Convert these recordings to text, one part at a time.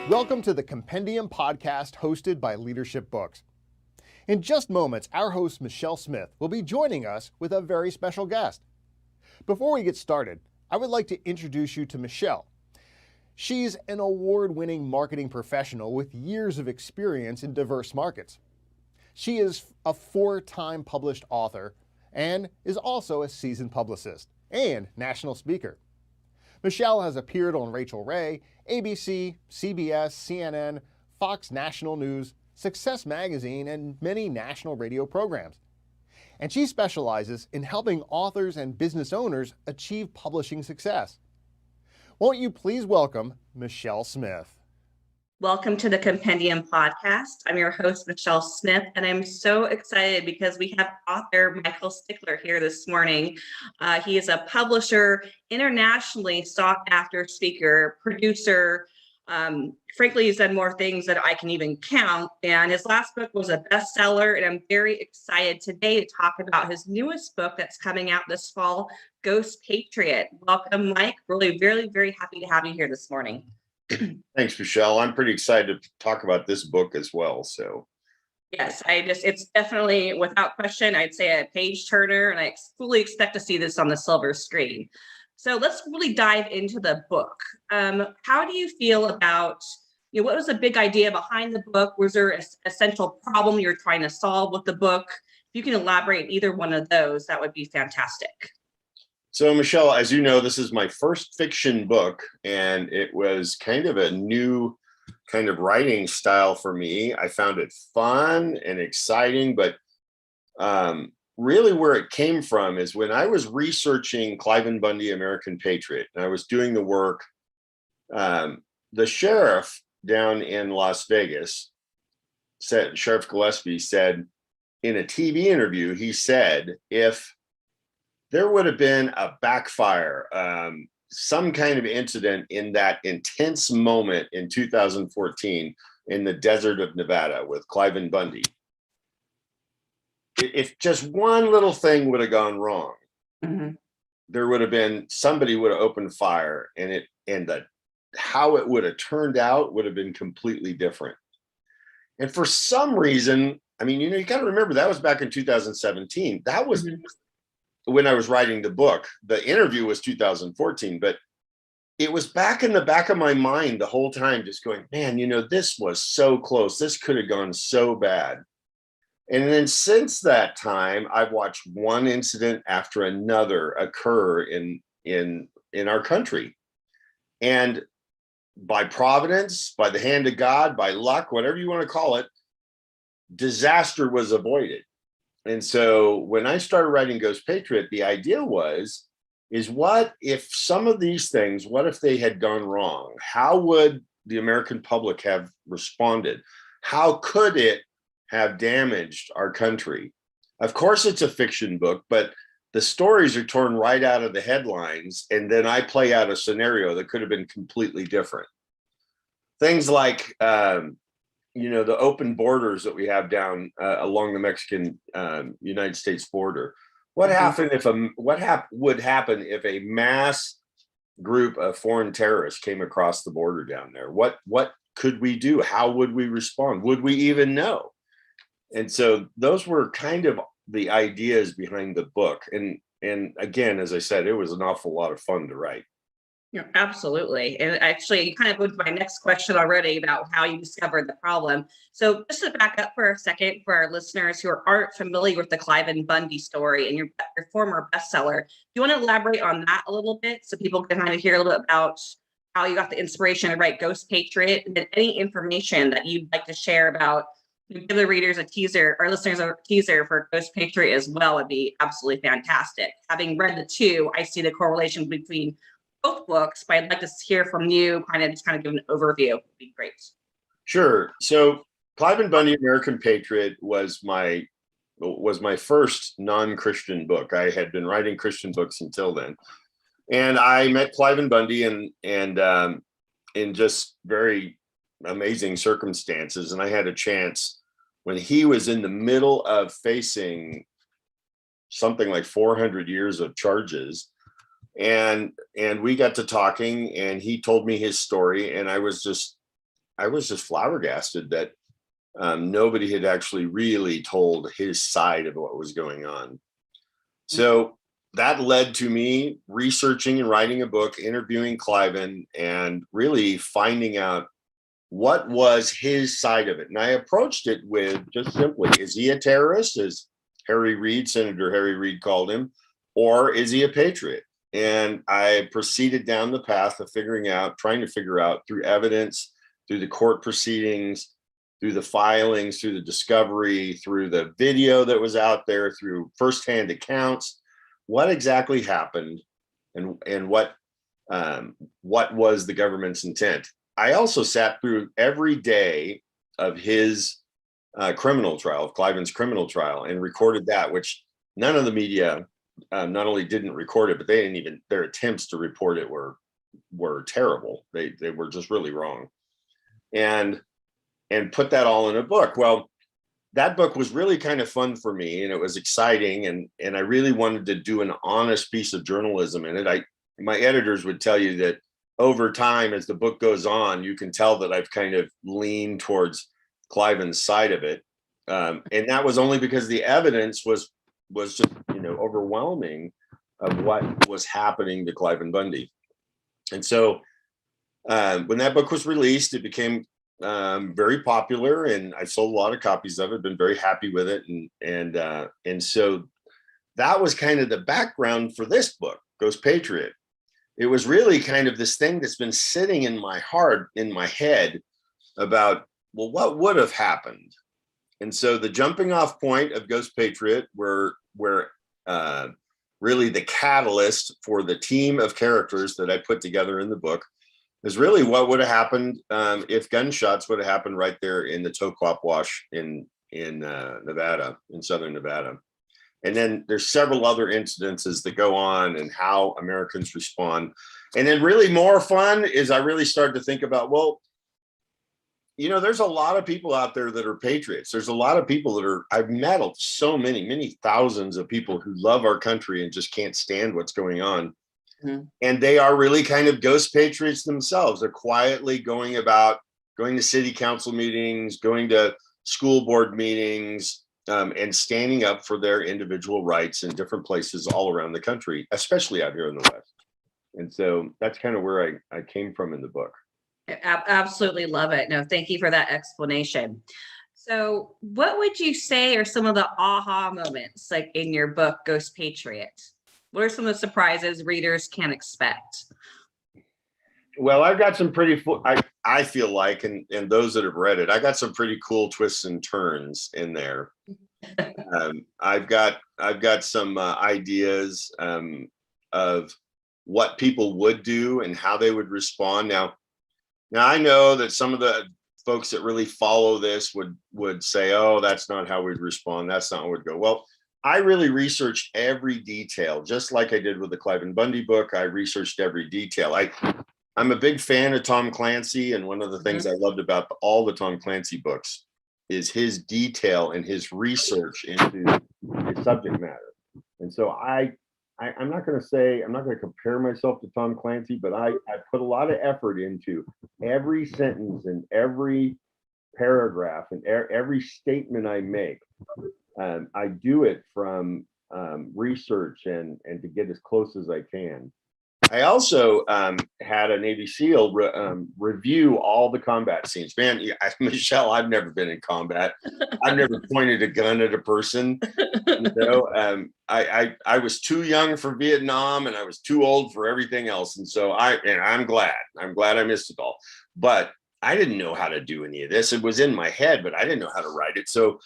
Welcome to the Compendium Podcast hosted by Leadership Books. In just moments, our host Michele Smith will be joining us with a very special guest. Before we get started, I would like to introduce you to Michele. She's an award-winning marketing professional with years of experience in diverse markets. She is a 4-time published author and is also a seasoned publicist and national speaker. Michele has appeared on Rachel Ray, ABC, CBS, CNN, Fox National News, Success Magazine, and many national radio programs. And she specializes in helping authors and business owners achieve publishing success. Won't you please welcome Michele Smith? Welcome to the Compendium Podcast. I'm your host, Michele Smith, and I'm so excited because we have author Michael Stickler here this morning. He is a publisher, internationally sought after speaker, producer. Frankly, he's done more things than I can even count. And his last book was a bestseller, and I'm very excited today to talk about his newest book that's coming out this fall, Ghost Patriot. Welcome, Mike. Really, very, very happy to have you here this morning. Thanks, Michele. I'm pretty excited to talk about this book as well. Yes, it's definitely, without question, I'd say a page turner, and I fully expect to see this on the silver screen. So let's really dive into the book. How do you feel about, what was the big idea behind the book? Was there a central problem you're trying to solve with the book? If you can elaborate on either one of those, that would be fantastic. So, Michele, as you know, this is my first fiction book, and it was kind of a new kind of writing style for me. I found it fun and exciting, but really where it came from is when I was researching Cliven Bundy American Patriot, and I was doing the work, the sheriff down in Las Vegas, Sheriff Gillespie said in a TV interview, he said, if there would have been a backfire, some kind of incident in that intense moment in 2014 in the desert of Nevada with Cliven Bundy. If just one little thing would have gone wrong, there would have been, somebody would have opened fire, and how it would have turned out would have been completely different. And for some reason, I mean, you got to remember that was back in 2017. That was when I was writing the book. The interview was 2014, but it was back in the back of my mind the whole time, just going, man, this was so close. This could have gone so bad. And then since that time, I've watched one incident after another occur in our country. And by providence, by the hand of God, by luck, whatever you want to call it, disaster was avoided. And so when I started writing Ghost Patriot, the idea is what if some of these things, what if they had gone wrong? How would the American public have responded? How could it have damaged our country? Of course, it's a fiction book, but the stories are torn right out of the headlines. And then I play out a scenario that could have been completely different. Things like, the open borders that we have down along the Mexican United States border. What happened if would happen if a mass group of foreign terrorists came across the border down there? What could we do? How would we respond? Would we even know? And so those were kind of the ideas behind the book. And again, as I said, it was an awful lot of fun to write. Yeah, absolutely. And actually, you kind of went to my next question already about how you discovered the problem. So just to back up for a second for our listeners who aren't familiar with the Cliven Bundy story and your former bestseller, do you want to elaborate on that a little bit so people can kind of hear a little bit about how you got the inspiration to write Ghost Patriot, and any information that you'd like to share about, give the readers a teaser, or listeners a teaser for Ghost Patriot as well would be absolutely fantastic. Having read the two, I see the correlation between both books, but I'd like to hear from you, kind of give an overview. Would be great. Sure. So Cliven Bundy American Patriot was my first non-Christian book. I had been writing Christian books until then. And I met Cliven Bundy and in just very amazing circumstances. And I had a chance when he was in the middle of facing something like 400 years of charges. And we got to talking, and he told me his story, and I was just was just flabbergasted that nobody had actually really told his side of what was going on. So that led to me researching and writing a book, interviewing Cliven, and really finding out what was his side of it. And I approached it with just simply, is he a terrorist, as Senator Harry Reid called him, or is he a patriot? And I proceeded down the path of trying to figure out through evidence, through the court proceedings, through the filings, through the discovery, through the video that was out there, through firsthand accounts, what exactly happened, and what was the government's intent. I also sat through every day of his criminal trial, of Cliven's criminal trial, and recorded that, which none of the media not only didn't record it, but they didn't even, their attempts to report it were terrible. They were just really wrong. And put that all in a book. Well, that book was really kind of fun for me, and it was exciting, and I really wanted to do an honest piece of journalism in it. My editors would tell you that over time, as the book goes on, you can tell that I've kind of leaned towards Cliven's side of it, and that was only because the evidence was just overwhelming of what was happening to Cliven Bundy. And so when that book was released, it became very popular, and I sold a lot of copies of it. Been very happy with it, and so that was kind of the background for this book, Ghost Patriot. It was really kind of this thing that's been sitting in my heart, in my head, about, well, what would have happened? And so the jumping off point of Ghost Patriot, where really the catalyst for the team of characters that I put together in the book, is really what would have happened if gunshots would have happened right there in the Toquap Wash in Nevada, in southern Nevada. And then there's several other incidences that go on and how Americans respond. And then really more fun is I really started to think about, well, there's a lot of people out there that are patriots. There's a lot of people that I've met so many thousands of people who love our country and just can't stand what's going on. Mm-hmm. And they are really kind of ghost patriots themselves. They're quietly going to city council meetings, going to school board meetings, and standing up for their individual rights in different places all around the country, especially out here in the West. And so that's kind of where I came from in the book. I absolutely love it. No, thank you for that explanation. So what would you say are some of the aha moments, like in your book, Ghost Patriot? What are some of the surprises readers can expect? Well, I've got some pretty, I feel like, and those that have read it, I got some pretty cool twists and turns in there. I've got some ideas of what people would do and how they would respond. Now I know that some of the folks that really follow this would say, oh, that's not how we'd respond. That's not how we'd go. Well, I really researched every detail, just like I did with the Cliven Bundy book. I researched every detail. I'm a big fan of Tom Clancy, and one of the things I loved about all the Tom Clancy books is his detail and his research into his subject matter. And so I'm not going to compare myself to Tom Clancy, but I put a lot of effort into every sentence and every paragraph and every statement I make. I do it from research and to get as close as I can. I also had a Navy SEAL review all the combat scenes. Man, Michele, I've never been in combat. I've never pointed a gun at a person. I was too young for Vietnam, and I was too old for everything else. And so I'm glad I missed it all. But I didn't know how to do any of this. It was in my head, but I didn't know how to write it. So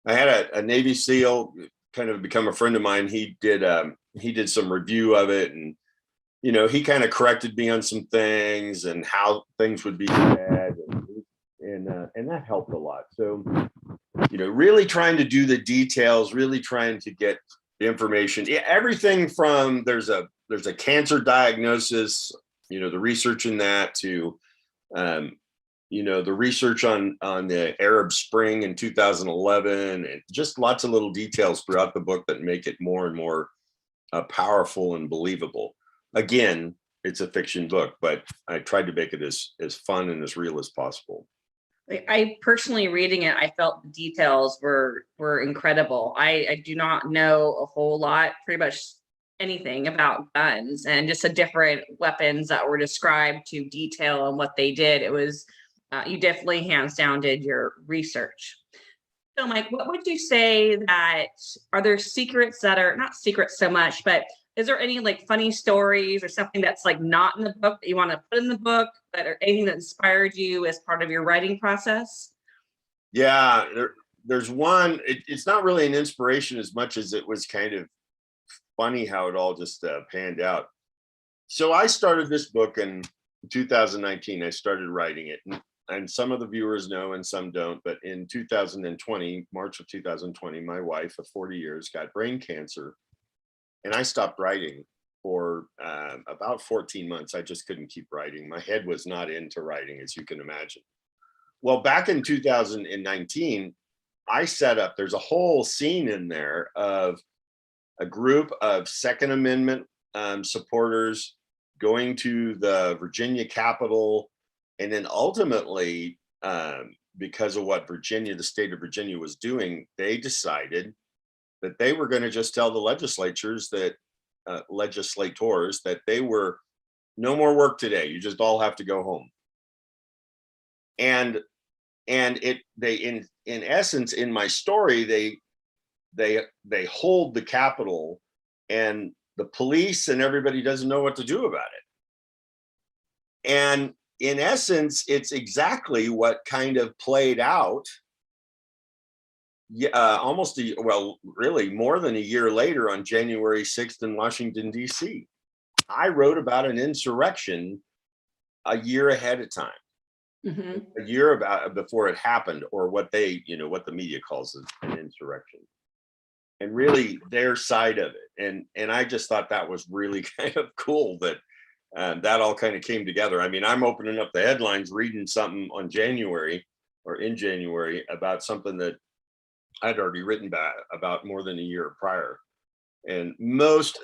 I had a Navy SEAL kind of become a friend of mine. He did some review of it, and he kind of corrected me on some things and how things would be said, and that helped a lot. So, really trying to do the details, really trying to get the information, everything from there's a cancer diagnosis, the research in that, to the research on the Arab Spring in 2011, and just lots of little details throughout the book that make it more and more powerful and believable. Again, it's a fiction book, but I tried to make it as fun and as real as possible. I personally reading it, I felt the details were incredible. I do not know a whole lot, pretty much anything about guns, and just the different weapons that were described to detail and what they did. It was you definitely hands down did your research. So, Mike, what would you say that are there secrets that are not secrets so much, but is there any like funny stories or something that's like not in the book that you want to put in the book, but or anything that inspired you as part of your writing process? Yeah, there's one. It's not really an inspiration as much as it was kind of funny how it all just panned out. So I started this book in 2019. I started writing it, and some of the viewers know and some don't, but in 2020, March of 2020, my wife of 40 years got brain cancer, and I stopped writing for about 14 months. I just couldn't keep writing. My head was not into writing, as you can imagine. Well, back in 2019, I set up, there's a whole scene in there of a group of Second Amendment supporters going to the Virginia Capitol. And then ultimately, because of what Virginia, the state of Virginia was doing, they decided that they were going to just tell the legislators that they were no more work today. You just all have to go home. And they in essence, in my story, they hold the Capitol, and the police and everybody doesn't know what to do about it. And in essence, it's exactly what kind of played out really more than a year later on January 6th in Washington, D.C. I wrote about an insurrection a year ahead of time, a year before it happened, or what the media calls an insurrection, and really their side of it. And I just thought that was really kind of cool that that all kind of came together. I mean, I'm opening up the headlines, reading something in January about something that I'd already written about more than a year prior. And most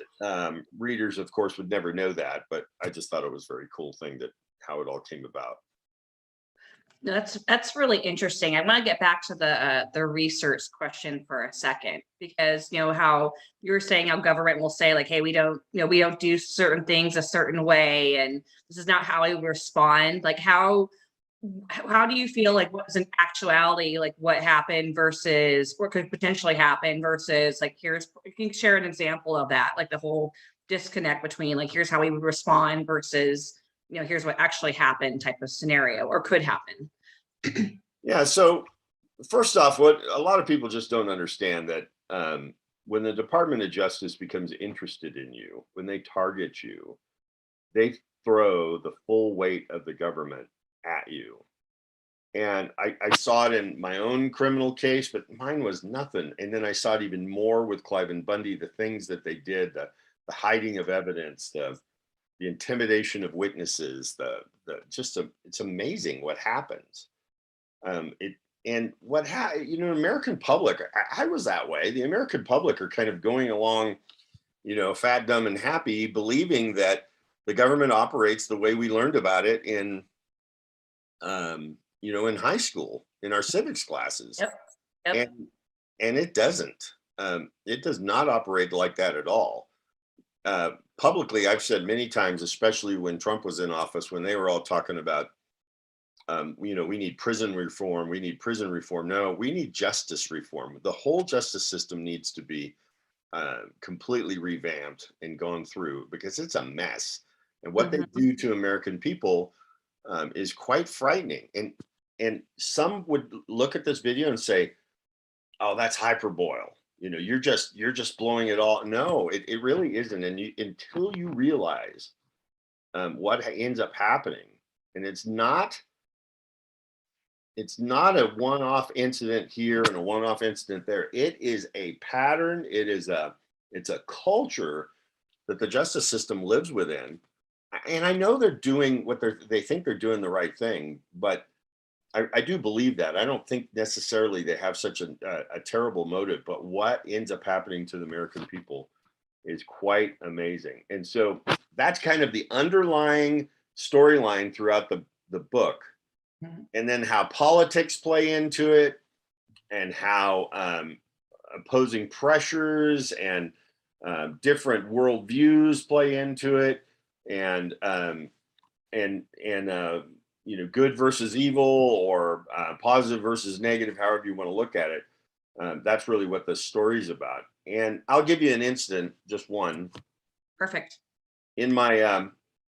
readers, of course, would never know that, but I just thought it was a very cool thing that how it all came about. That's really interesting. I want to get back to the research question for a second, because how you were saying how government will say like, hey, we don't do certain things a certain way, and this is not how we respond. Like how do you feel like what was in actuality like what happened versus what could potentially happen versus like here's, you can share an example of that, like the whole disconnect between like here's how we would respond versus here's what actually happened type of scenario or could happen. Yeah, so first off, what a lot of people just don't understand that when the Department of Justice becomes interested in you, when they target you, they throw the full weight of the government at you. And I saw it in my own criminal case, but mine was nothing. And then I saw it even more with Cliven Bundy, the things that they did, the hiding of evidence, the intimidation of witnesses, it's amazing what happens. American public, I was that way. The American public are kind of going along, fat, dumb, and happy, believing that the government operates the way we learned about it in high school, in our civics classes. Yep. And it doesn't. It does not operate like that at all. Publicly, I've said many times, especially when Trump was in office, when they were all talking about, we need prison reform. We need prison reform. No, we need justice reform. The whole justice system needs to be completely revamped and gone through, because it's a mess. And what they do to American people is quite frightening. And some would look at this video and say, "Oh, that's hyperbole. You're just blowing it all." No, it really isn't. And until you realize what ends up happening, and it's not a one-off incident here and a one-off incident there. It is a pattern. It's a culture that the justice system lives within. And I know they're doing what they think they're doing the right thing, but I do believe that. I don't think necessarily they have such a terrible motive, but what ends up happening to the American people is quite amazing. And so that's kind of the underlying storyline throughout the book, and then how politics play into it, and how opposing pressures and different worldviews play into it, and good versus evil, or positive versus negative, however you want to look at it. That's really what the story's about. And I'll give you an incident, just one. Perfect. In my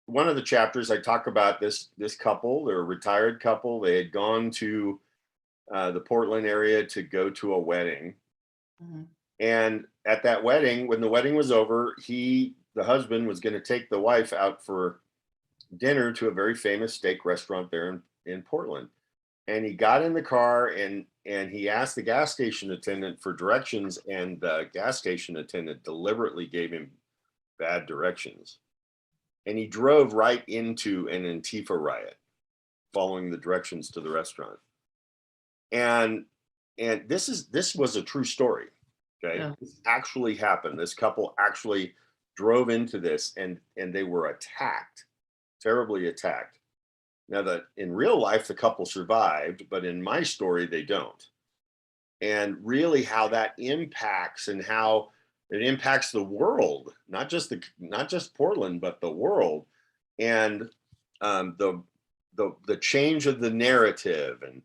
one of the chapters, I talk about this couple. They're a retired couple. They had gone to the Portland area to go to a wedding. And at that wedding, when the wedding was over, the husband was going to take the wife out for dinner to a very famous steak restaurant there in Portland. And he got in the car and he asked the gas station attendant for directions, and the gas station attendant deliberately gave him bad directions. And he drove right into an Antifa riot following the directions to the restaurant. And this was a true story. Okay. Yeah. This actually happened. This couple actually drove into this, and they were attacked, terribly attacked. Now, that in real life, the couple survived, but in my story, they don't. And really how that impacts, and how it impacts the world, not just Portland, but the world, and the change of the narrative, and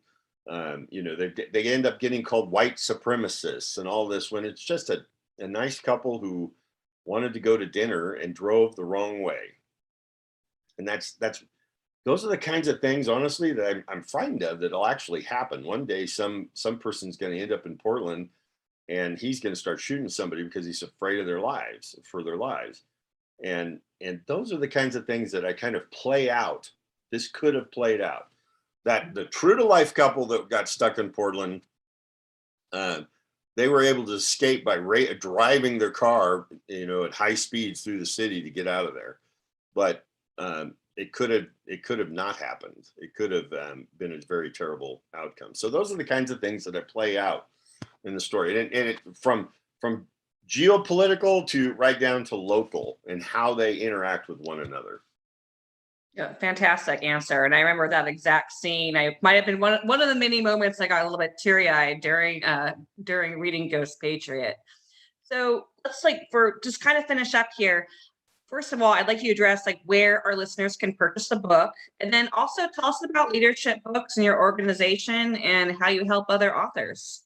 they end up getting called white supremacists and all this, when it's just a nice couple who wanted to go to dinner and drove the wrong way. And those are the kinds of things, honestly, that I'm frightened of, that'll actually happen. One day, some person's going to end up in Portland, and he's going to start shooting somebody because he's afraid of their lives. And those are the kinds of things that I kind of play out. This could have played out. That the true to life couple that got stuck in Portland, they were able to escape by driving their car, at high speeds through the city to get out of there. But it could have not happened. It could have been a very terrible outcome. So those are the kinds of things that I play out in the story, and it from geopolitical to right down to local, and how they interact with one another. Yeah, fantastic answer. And I remember that exact scene. I might have been one of the many moments I got a little bit teary-eyed during reading Ghost Patriot. So let's just kind of finish up here. First of all, I'd like you to address where our listeners can purchase the book, and then also tell us about leadership books in your organization and how you help other authors.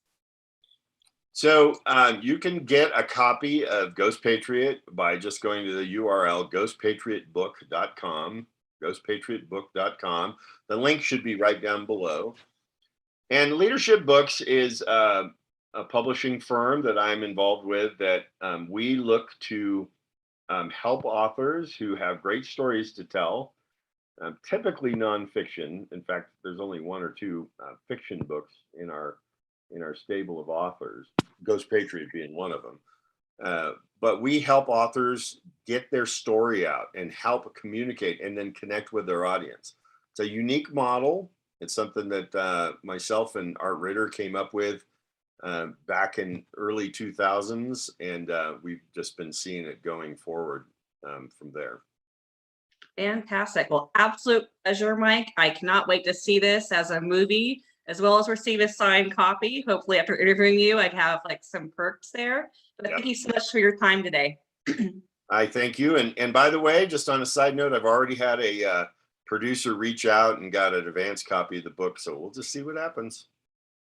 So you can get a copy of Ghost Patriot by just going to the URL ghostpatriotbook.com, ghostpatriotbook.com. The link should be right down below. And Leadership Books is a publishing firm that I'm involved with, that we look to help authors who have great stories to tell, typically nonfiction. In fact, there's only one or two fiction books in our stable of authors, Ghost Patriot being one of them. But we help authors get their story out and help communicate and then connect with their audience. It's a unique model. It's something that myself and Art Ritter came up with back in early 2000s, and we've just been seeing it going forward from there. Fantastic. Well, absolute pleasure, Mike. I cannot wait to see this as a movie, as well as receive a signed copy. Hopefully after interviewing you, I'd have some perks there. But Thank you so much for your time today. I thank you. And by the way, just on a side note, I've already had a producer reach out and got an advanced copy of the book. So we'll just see what happens.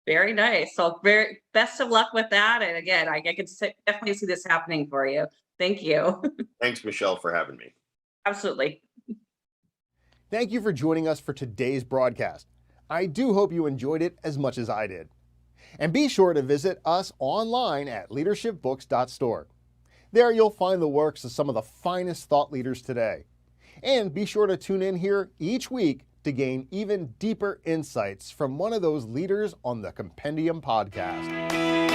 Very nice. So very best of luck with that. And again, I can definitely see this happening for you. Thank you. Thanks, Michelle, for having me. Absolutely. Thank you for joining us for today's broadcast. I do hope you enjoyed it as much as I did. And be sure to visit us online at leadershipbooks.store. There you'll find the works of some of the finest thought leaders today. And be sure to tune in here each week to gain even deeper insights from one of those leaders on the Compendium Podcast.